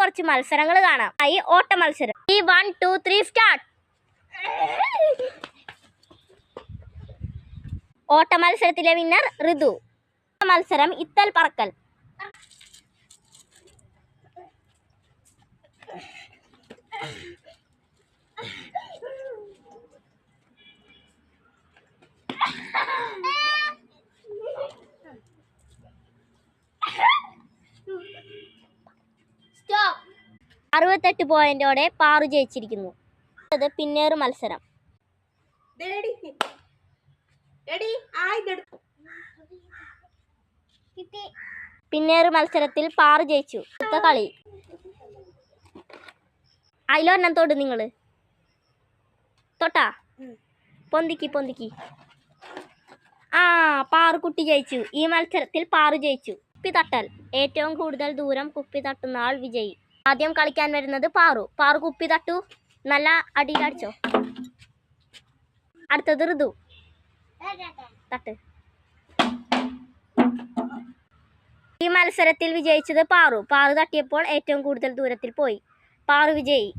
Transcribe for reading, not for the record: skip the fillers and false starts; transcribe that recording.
കുറച്ച് മത്സരങ്ങൾ കാണാം. ഓട്ട മത്സരം. 1 2 3 സ്റ്റാർട്ട്. ഓട്ട മത്സരത്തിലെ വിന്നർ ഋതു. മത്സരം ഇത്തൽ പറക്കൽ. സ്റ്റോപ്പ്. 68 പോയിന്റോടെ പാറു ജയിച്ചിരിക്കുന്നു. അത് പിന്നേറ് മത്സരം. പിന്നേറ് മത്സരത്തിൽ പാറു ജയിച്ചു. അടുത്ത കളി. അതിലൊരെണ്ണം തൊട്ട് നിങ്ങൾ തൊട്ടാ. പൊന്തിക്കി. പാറുകുട്ടി ജയിച്ചു. ഈ മത്സരത്തിൽ പാറു ജയിച്ചു. കുപ്പി തട്ടൽ. ഏറ്റവും കൂടുതൽ ദൂരം കുപ്പി തട്ടുന്ന ആൾ വിജയി. ആദ്യം കളിക്കാൻ വരുന്നത് പാറു. പാറു കുപ്പി തട്ടു. നല്ല അടിയിലടിച്ചോ. അടുത്തത് ഋതു. തട്ട്. ഈ മത്സരത്തിൽ വിജയിച്ചത് പാറു. പാറു തട്ടിയപ്പോൾ ഏറ്റവും കൂടുതൽ ദൂരത്തിൽ പോയി. പാറു വിജയി.